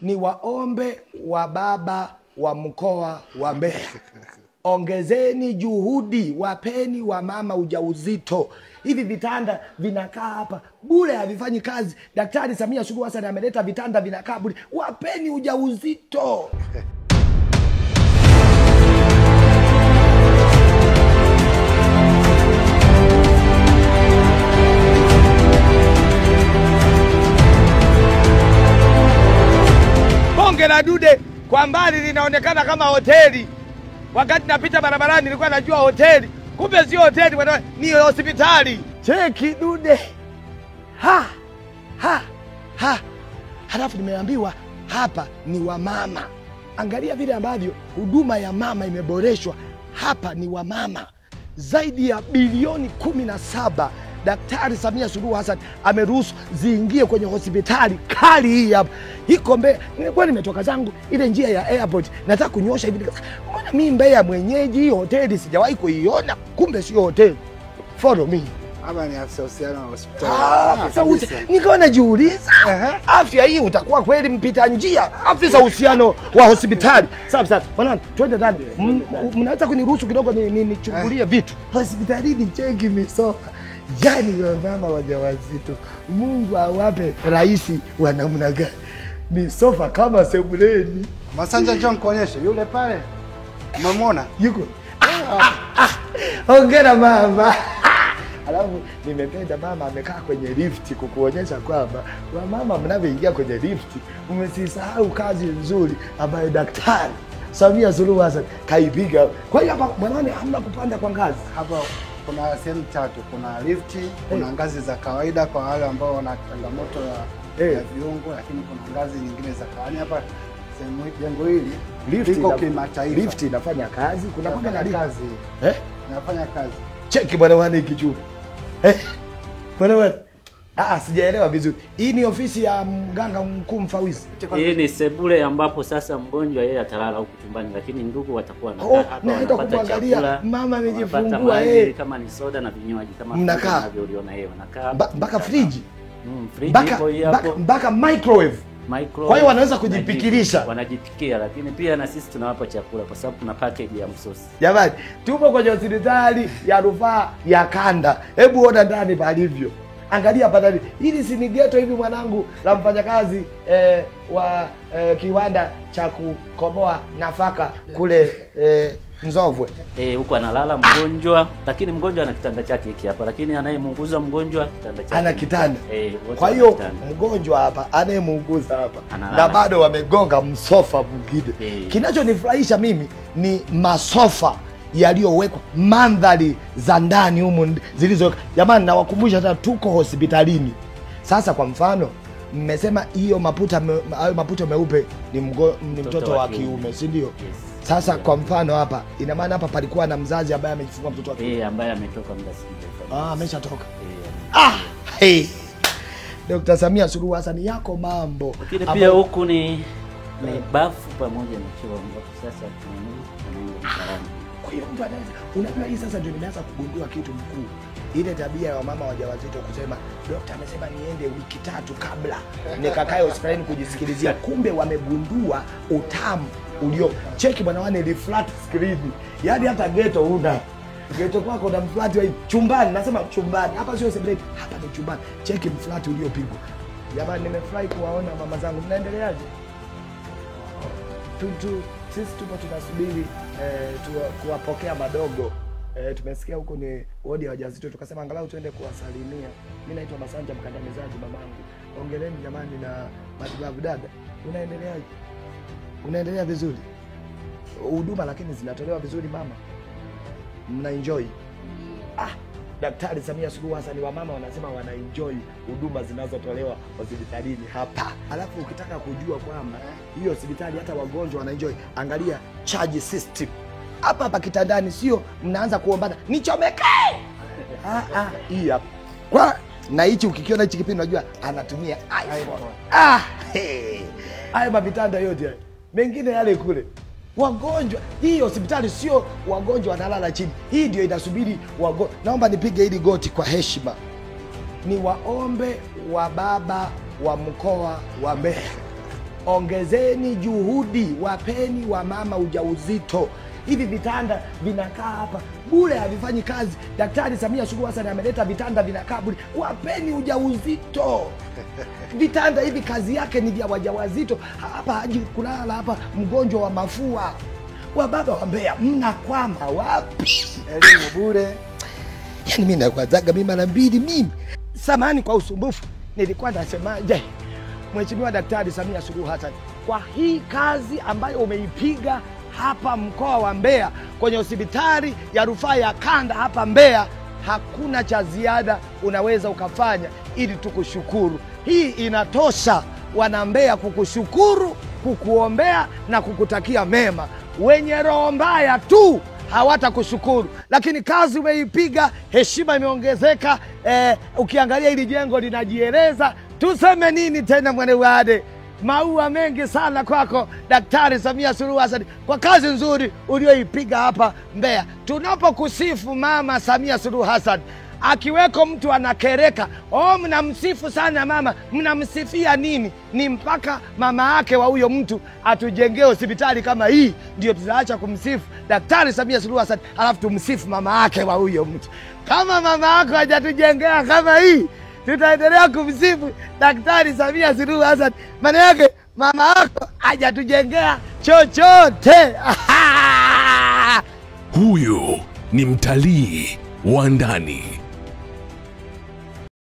ni waombe wa baba wa mkoa wa Mbeya, ongezeni juhudi, wapeni wa mama ujauzito. Hivi vitanda vinakaa hapa bure, havifanyi kazi. Daktari Samia Suluhu Hassan ameleta vitanda vinakaa bure, wapeni ujauzito. Bonge la dude kwa mbali linaonekana kama hoteli. Wakati napita barabarani nilikuwa najua hoteli, kumbe sio hoteli bwana, ni hospitali. Cheki dude. Halafu nimeambiwa hapa ni wamama. Angalia vile ambavyo huduma ya mama imeboreshwa. Hapa ni wamama. Zaidi ya bilioni 17 Daktari Samia Suluhu Hassan ameruhusu ziingie kwenye hospitali kali hii hapa. Hiko Mbeya, nilikuwa nimetoka zangu ile njia ya airport, nataka kunyosha hivi. Mbona mimi Mbeya mwenyeji, hii hoteli sijawahi kuiona, kumbe sio hoteli. Follow me. Hapa ni afisa uhusiano na hospitali. Nikawa najiuliza, afya hii utakuwa kweli mpita njia, afisa uhusiano wa hospitali. Sawa. Bwana, twende ndani. Mnaweza kuniruhusu kidogo nichungulie vitu. Hospitalini cheki misofa. Jani wa mama wajawazito, Mungu awape raisi wa namna gani. Misofa kama sebuleni. Masanja John kuonyesha yule pale. Umemwona? Yuko. Hongera mama. Alafu nimependa mama amekaa kwenye lift kukuonyesha kwamba wamama mnavyoingia kwenye lift umesisahau kazi nzuri ambayo Daktari Samia Suluhu Hassan kaipiga. Kwa hiyo hapa mwanani hamna kupanda kwa ngazi. Hapa kuna sehemu tatu, kuna lifti, kuna ngazi za kawaida kwa wale ambao wana changamoto ya viungo, lakini kuna ngazi nyingine za kawaida. Hapa sehemu jengo hili liko kimataifa. Lift inafanya kazi, kuna mpaka na kazi. Inafanya kazi. Cheki bwana wane kichwa. Bwana wane. Sijaelewa vizuri. Hii ni ofisi ya mganga mkuu mfawidhi. Hii ni sebule ambapo sasa mgonjwa yeye atalala huko chumbani, lakini ndugu watakuwa na hapa kuangalia mama amejifungua kama ni soda na vinywaji kama mnavyoona yeye wanakaa mpaka friji. Friji ipo hapo. Mpaka microwave. Kwa hiyo wanaweza kujipikilisha. Wanajipikia, lakini pia na sisi tunawapa chakula kwa sababu kuna package ya msosi. Jamani, tupo kwenye hospitali ya rufaa ya Kanda. Hebu ona ndani palivyo. Angalia hapa hili si ni ghetto hivi mwanangu la mfanyakazi wa kiwanda cha kukoboa nafaka kule Nzovwe. Huko analala mgonjwa, lakini mgonjwa ana kitanda chake hiki hapa, lakini anayemuunguza mgonjwa kitanda chake. Ana kitanda. Kwa hiyo mgonjwa hapa anayemuunguza hapa na bado wamegonga msofa mwingine. Kinachonifurahisha mimi ni masofa yaliyowekwa, mandhari za ndani humu zilizo. Jamani, nawakumbusha tena tuko hospitalini. Sasa kwa mfano, mmesema hiyo maputo meupe ni mtoto wa kiume, si ndio? Sasa kwa mfano hapa, ina maana hapa palikuwa na mzazi ambaye amejifungua mtoto wa kiume. Ambaye ametoka muda mrefu. Ameshatoka. Dr. Samia Suluhu Hassan yako mambo. Lakini pia huku ni bafu pamoja na choo ambapo sasa tunaenda. Kwa hiyo mtu anaweza, unajua hii sasa ndio nimeanza kugundua kitu mkuu. Ile tabia ya wamama wajawazito kusema daktari amesema niende wiki 3 kabla nikakae hospitalini kujisikilizia. Kumbe wamegundua utamu ulio. Cheki bwana wane ni flat screen. Yaani hata ghetto una. Ghetto kwako na mflat wa chumbani, nasema chumbani. Hapa sio sebuleni, hapa ni chumbani. Cheki mflat uliopigwa. Jamani, nimefurahi kuwaona mama zangu. Mnaendeleaje? Sisi tupo tunasubiri kuwapokea madogo. Tumesikia huko ni wodi ya wajawazito, tukasema angalau tuende kuwasalimia. Mimi naitwa Masanja Mkandamizaji mamangu. Ongeleni jamani na matibabu dada. Unaendeleaje? Unaendelea vizuri? Huduma lakini zinatolewa vizuri mama? Mna enjoy? Daktari Samia Suluhu Hassan wa mama wanasema wana enjoy huduma zinazotolewa hospitalini hapa. Alafu ukitaka kujua kwamba hiyo hospitali hata wagonjwa wana enjoy, angalia charge system. Hapa kitandani, sio mnaanza kuombana nichomeke. Hii hapa. Kwa na hichi ukikiona hichi kipindi unajua anatumia iPhone. Haya mavitanda yote haya. Mengine yale kule. Wagonjwa, hii hospitali sio wagonjwa wanalala chini. Hii ndio inasubiri wagonjwa. Naomba nipige hili goti kwa heshima. Ni waombe wa baba wa mkoa wa Mbeya. ongezeni juhudi, wapeni wa mama ujauzito. Hivi vitanda vinakaa hapa bure, havifanyi kazi. Daktari Samia Suluhu Hassan ameleta vitanda vinakaa bure, wapeni ujauzito. Vitanda hivi kazi yake ni vya wajawazito. Hapa haji kulala hapa mgonjwa wa mafua. Wa baba wa Mbeya mnakwama wapi? Elimu bure. Yaani mimi nakwazaga mimi mara mbili mimi. Samahani kwa usumbufu. Nilikuwa nasemaje? Mheshimiwa Daktari Samia Suluhu Hassan, kwa hii kazi ambayo umeipiga hapa mkoa wa Mbeya kwenye hospitali ya rufaa ya kanda hapa Mbeya, hakuna cha ziada unaweza ukafanya ili tukushukuru. Hii inatosha wana Mbeya kukushukuru, kukuombea na kukutakia mema. Wenye roho mbaya tu hawatakushukuru, lakini kazi umeipiga, heshima imeongezeka. Ukiangalia hili jengo linajieleza. Tuseme nini tena Mwanewade? Maua mengi sana kwako Daktari Samia Suluhu Hassan kwa kazi nzuri ulioipiga hapa Mbeya. Tunapokusifu Mama Samia Suluhu Hassan, akiweko mtu anakereka, mnamsifu sana mama, mnamsifia nini? Ni mpaka mama yake wa huyo mtu atujengee hospitali kama hii, ndio tutaacha kumsifu Daktari Samia Suluhu Hassan alafu tumsifu mama yake wa huyo mtu. Kama mama yako hajatujengea kama hii, tutaendelea kumsifu Daktari Samia Suluhu Hassan. Maana yake mama yako hajatujengea chochote. Huyu ni mtalii wa ndani.